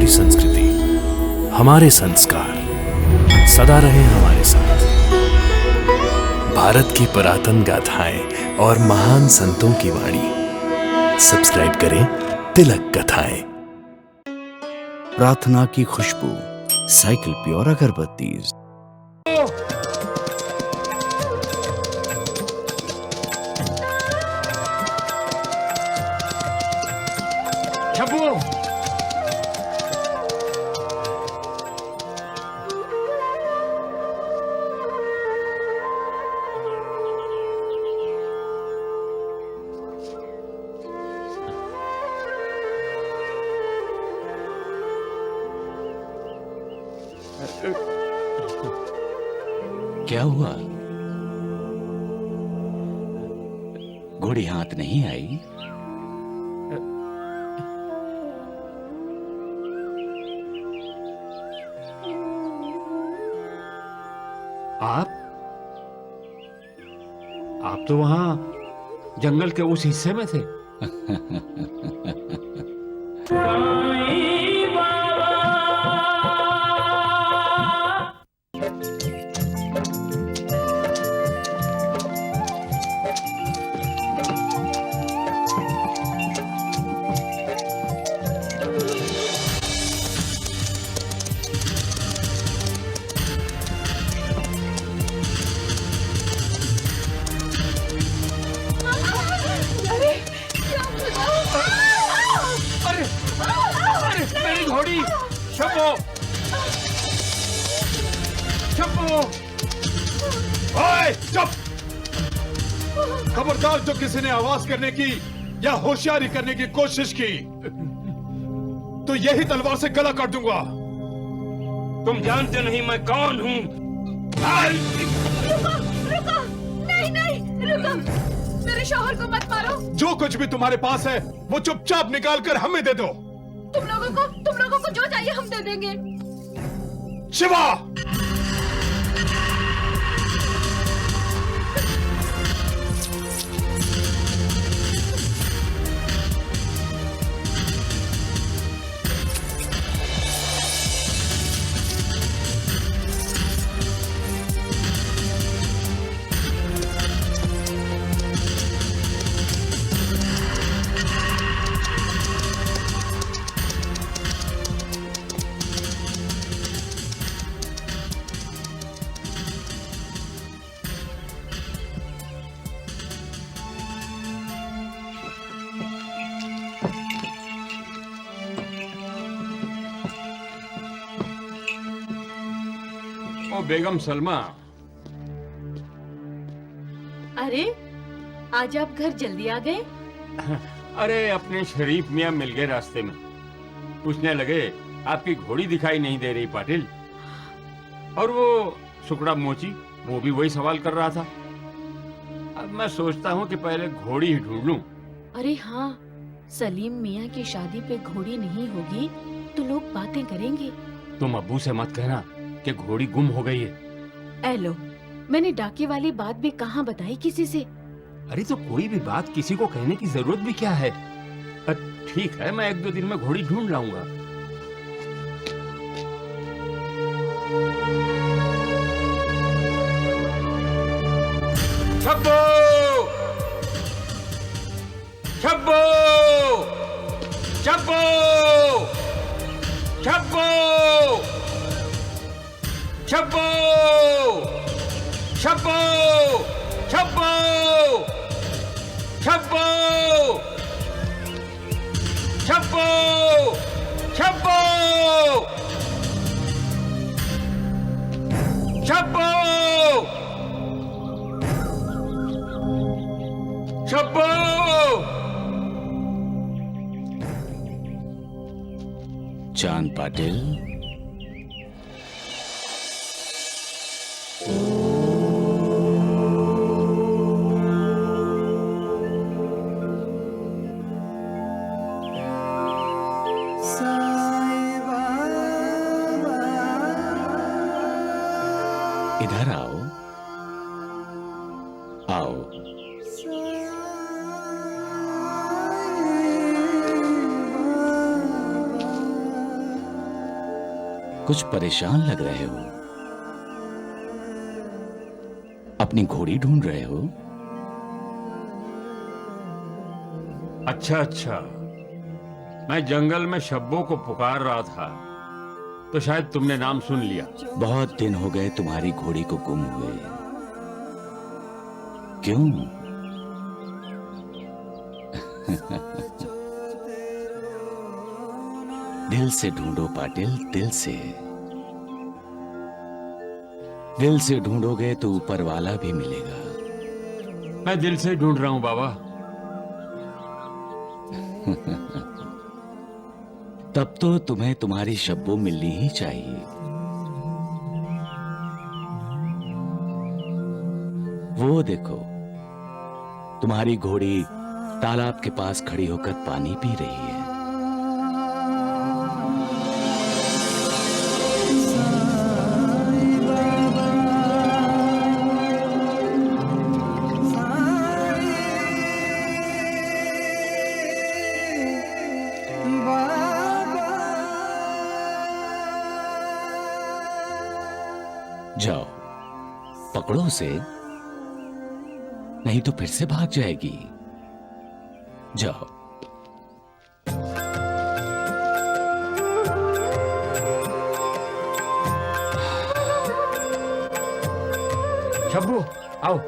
हमारी संस्कृति, हमारे संस्कार सदा रहे हमारे साथ। भारत की पुरातन गाथाएं और महान संतों की वाणी। सब्सक्राइब करें तिलक कथाएं। प्रार्थना की खुशबू, साइकिल प्योर अगरबत्ती। क्या हुआ? घोड़ी हाथ नहीं आई? आप तो वहां जंगल के उस हिस्से में थे। मेरी घोड़ी! शंभो! शंभो! ओए, चुप! खबरदार, जो किसी ने आवाज करने की या होशियारी करने की कोशिश की तो यही तलवार से गला काट दूंगा। तुम जानते नहीं मैं कौन हूँ। रुको, रुको, नहीं नहीं, रुको, मेरे शौहर को मत मारो। जो कुछ भी तुम्हारे पास है वो चुपचाप निकाल कर हमें दे दो। तुम लोगों को जो चाहिए हम दे देंगे। शिवा! ओ बेगम सलमा। अरे, आज आप घर जल्दी आ गए? अरे, अपने शरीफ मियाँ मिल गए रास्ते में। पूछने लगे आपकी घोड़ी दिखाई नहीं दे रही पाटिल। और वो सुकड़ा मोची, वो भी वही सवाल कर रहा था। अब मैं सोचता हूँ कि पहले घोड़ी ही ढूंढ लूं। अरे हाँ, सलीम मियाँ की शादी पे घोड़ी नहीं होगी तो लोग बातें करेंगे। तुम अब्बू से मत कहना कि घोड़ी गुम हो गई है। ए लो, मैंने डाके वाली बात भी कहाँ बताई किसी से। अरे तो कोई भी बात किसी को कहने की जरूरत भी क्या है। ठीक है, मैं 1-2 दिन में घोड़ी ढूंढ लाऊंगा। छब्बो! छब्बो! छब्बो! छब्बो! छब्बो! छब्बो! छब्बो! छब्बो! छब्बो! छब्बो! छब्बो! छब्बो! चांद पाटिल, इधर आओ, आओ। कुछ परेशान लग रहे हो। अपनी घोड़ी ढूंढ रहे हो? अच्छा अच्छा, मैं जंगल में शब्बों को पुकार रहा था, तो शायद तुमने नाम सुन लिया। बहुत दिन हो गए तुम्हारी घोड़ी को गुम हुए। क्यों? दिल से ढूंढो पाटिल, दिल से। दिल से ढूंढोगे तो ऊपर वाला भी मिलेगा। मैं दिल से ढूंढ रहा हूं बाबा। तब तो तुम्हें तुम्हारी शब्बो मिलनी ही चाहिए। वो देखो, तुम्हारी घोड़ी तालाब के पास खड़ी होकर पानी पी रही है। जाओ, पकड़ो उसे, नहीं तो फिर से भाग जाएगी। जाओ। शब्बू आओ।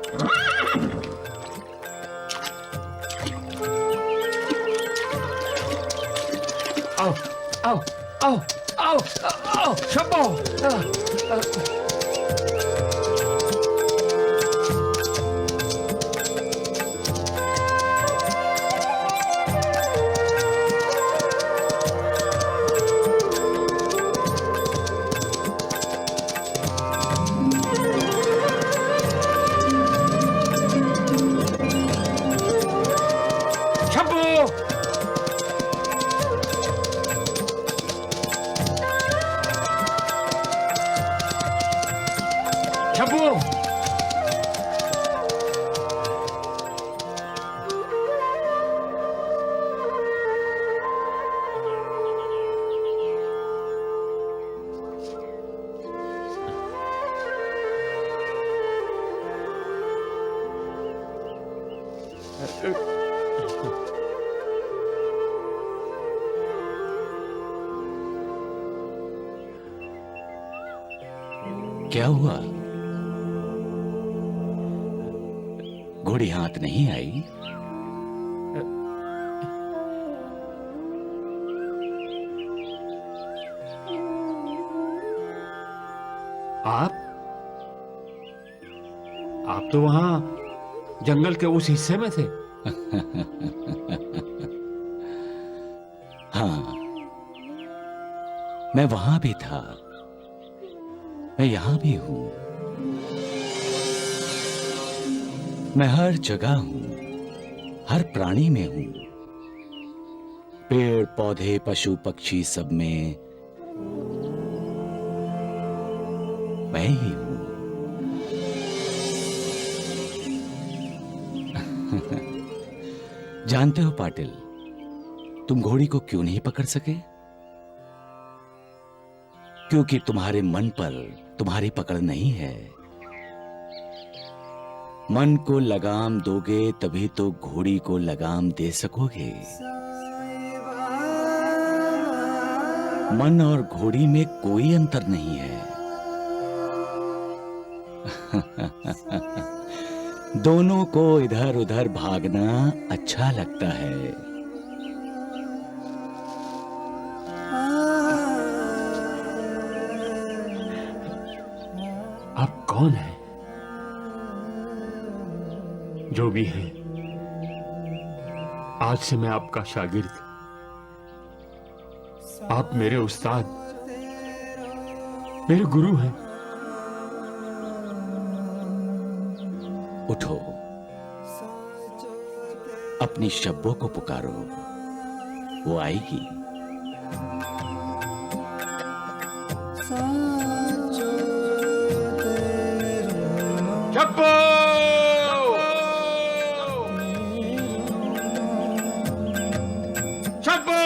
आओ आओ आओ आओ आओ शब्बू। शब्बू क्या हुआ? घोड़ी हाथ नहीं आई? आप तो वहां जंगल के उस हिस्से में थे। हाँ, मैं वहां भी था, मैं यहां भी हूं। मैं हर जगह हूं, हर प्राणी में हूं। पेड़ पौधे पशु पक्षी सब में मैं ही हूं। जानते हो पाटिल, तुम घोड़ी को क्यों नहीं पकड़ सके? क्योंकि तुम्हारे मन पर तुम्हारी पकड़ नहीं है। मन को लगाम दोगे तभी तो घोड़ी को लगाम दे सकोगे। मन और घोड़ी में कोई अंतर नहीं है। दोनों को इधर उधर भागना अच्छा लगता है। आप कौन हैं? जो भी है, आज से मैं आपका शागिर्द। आप मेरे उस्ताद, मेरे गुरु हैं। उठो, अपनी शब्बों को पुकारो, वो आएगी। शब्बो! शब्बो!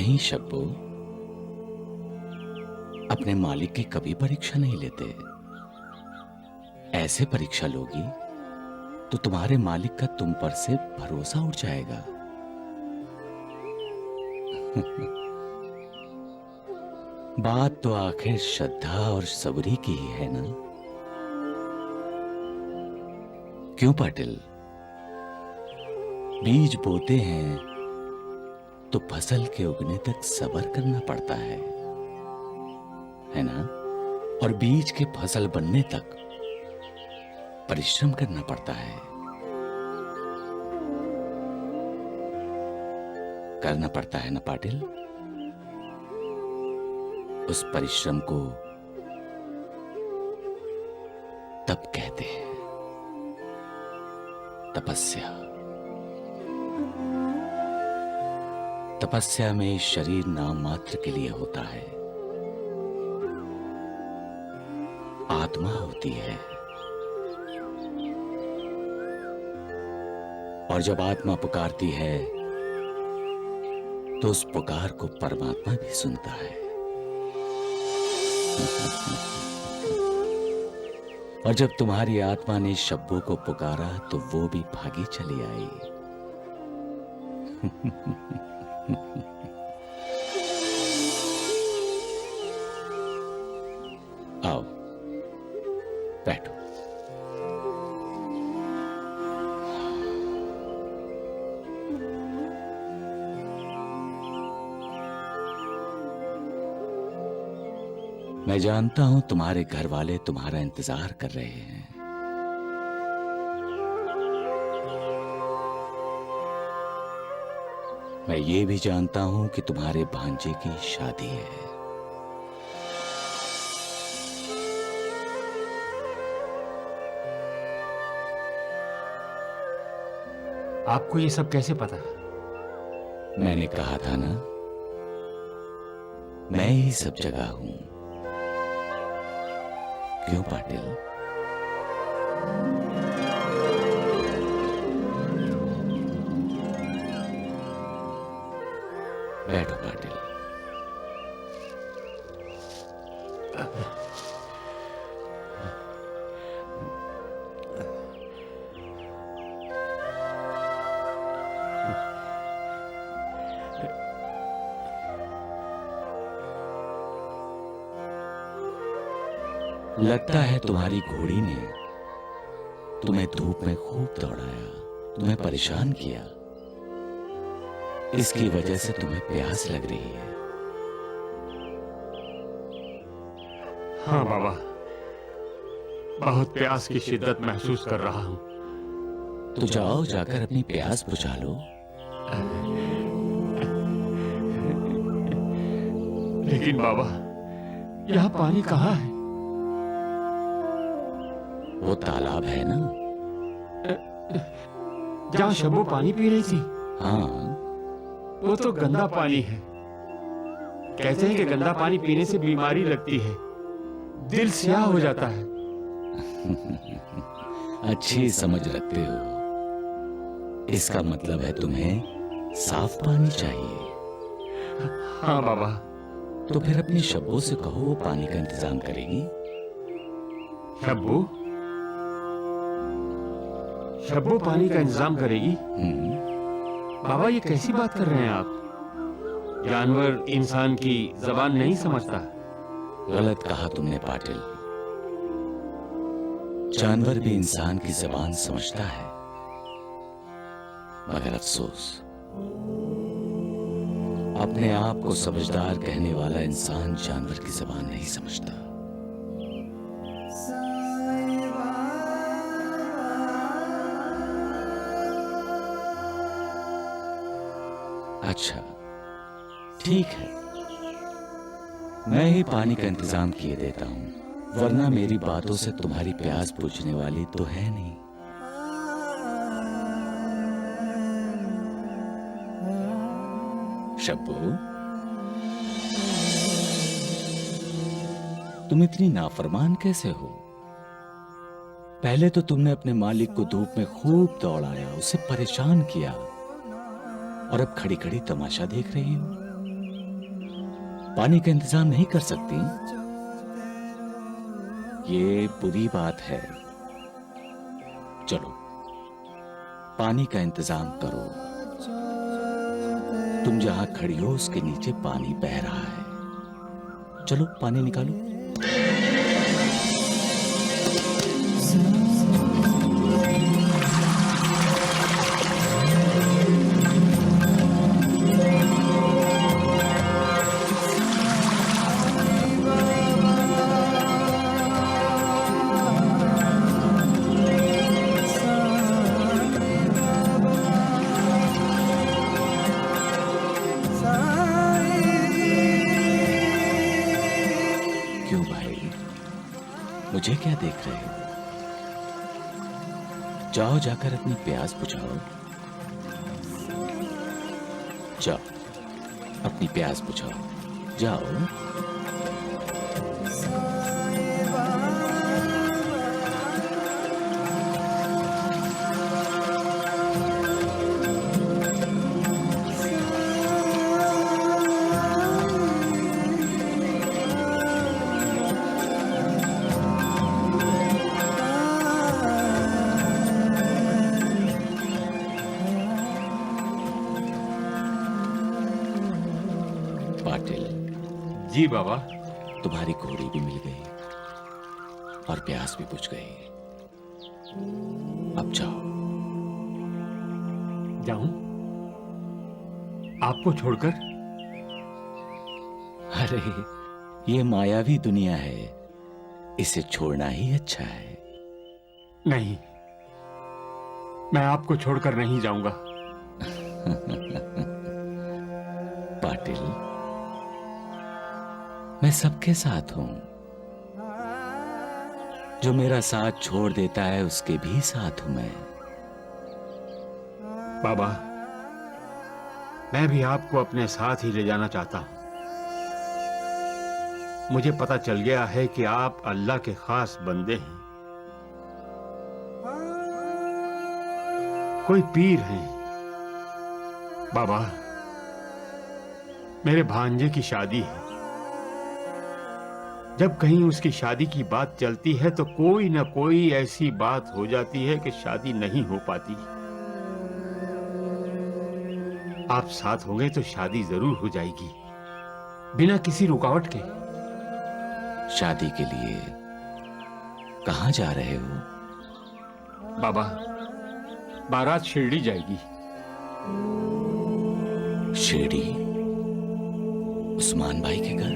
नहीं शब्बू, अपने मालिक की कभी परीक्षा नहीं लेते। ऐसे परीक्षा लोगी तो तुम्हारे मालिक का तुम पर से भरोसा उठ जाएगा। बात तो आखिर श्रद्धा और सबरी की ही है ना? क्यों पाटिल? बीज बोते हैं तो फसल के उगने तक सब्र करना पड़ता है ना? और बीज के फसल बनने तक परिश्रम करना पड़ता है। करना पड़ता है ना पाटिल? उस परिश्रम को तप कहते हैं, तपस्या। तपस्या में शरीर नाम मात्र के लिए होता है, आत्मा होती है। और जब आत्मा पुकारती है तो उस पुकार को परमात्मा भी सुनता है। और जब तुम्हारी आत्मा ने शब्बू को पुकारा तो वो भी भागी चली आई। आओ बैठो। मैं जानता हूं तुम्हारे घर वाले तुम्हारा इंतजार कर रहे हैं। मैं ये भी जानता हूं कि तुम्हारे भांजे की शादी है। आपको ये सब कैसे पता? मैंने कहा था ना, मैं ही सब जगह हूं। क्यों पाटिल? बैठो पाटिल। लगता है तुम्हारी घोड़ी ने तुम्हें धूप में खूब दौड़ाया, तुम्हें परेशान किया। इसकी वजह से तुम्हें प्यास लग रही है। हाँ बाबा, बहुत प्यास की शिद्दत महसूस कर रहा हूँ। तो जाओ, जाकर अपनी प्यास बुझा लो। लेकिन बाबा, यहाँ पानी कहाँ है? वो तालाब है ना, जहाँ शब्बू पानी पी रही थी। हाँ। वो तो गंदा पानी है। कहते हैं कि गंदा पानी पीने से बीमारी लगती है, दिल स्याह हो जाता है। अच्छी समझ रखते हो। इसका मतलब है तुम्हें साफ पानी चाहिए। हाँ बाबा। तो फिर अपनी शब्बू से कहो, वो पानी का इंतजाम करेगी। शब्बू? शब्बू पानी का इंतजाम करेगी? बाबा, ये कैसी बात कर रहे हैं आप? जानवर इंसान की जबान नहीं समझता। गलत कहा तुमने पाटिल। जानवर भी इंसान की जबान समझता है, मगर अफसोस, अपने आप को समझदार कहने वाला इंसान जानवर की जबान नहीं समझता। अच्छा, ठीक है, मैं ही पानी का इंतजाम किए देता हूं, वरना मेरी बातों से तुम्हारी प्यास बुझने वाली तो है नहीं। शब्बू, तुम इतनी नाफरमान कैसे हो? पहले तो तुमने अपने मालिक को धूप में खूब दौड़ाया, उसे परेशान किया, और अब खड़ी खड़ी तमाशा देख रही हो। पानी का इंतजाम नहीं कर सकती? ये बुरी बात है। चलो पानी का इंतजाम करो। तुम जहां खड़ी हो उसके नीचे पानी बह रहा है। चलो पानी निकालो। क्यों भाई, मुझे क्या देख रहे हो? जाओ जाकर अपनी प्यास बुझाओ। जाओ अपनी प्यास बुझाओ, जाओ। पाटिल, जी बाबा। तुम्हारी घोड़ी भी मिल गई और प्यास भी बुझ गई। अब जाओ। जाऊं आपको छोड़कर? अरे ये मायावी दुनिया है, इसे छोड़ना ही अच्छा है। नहीं, मैं आपको छोड़कर नहीं जाऊंगा। पाटिल, मैं सबके साथ हूं। जो मेरा साथ छोड़ देता है उसके भी साथ हूं मैं। बाबा, मैं भी आपको अपने साथ ही ले जाना चाहता हूं। मुझे पता चल गया है कि आप अल्लाह के खास बंदे हैं। कोई पीर हैं। बाबा, मेरे भांजे की शादी है। जब कहीं उसकी शादी की बात चलती है तो कोई ना कोई ऐसी बात हो जाती है कि शादी नहीं हो पाती। आप साथ होंगे तो शादी जरूर हो जाएगी, बिना किसी रुकावट के। शादी के लिए कहां जा रहे हो? बाबा, बारात शिरडी जाएगी। शिरडी? उस्मान भाई के घर?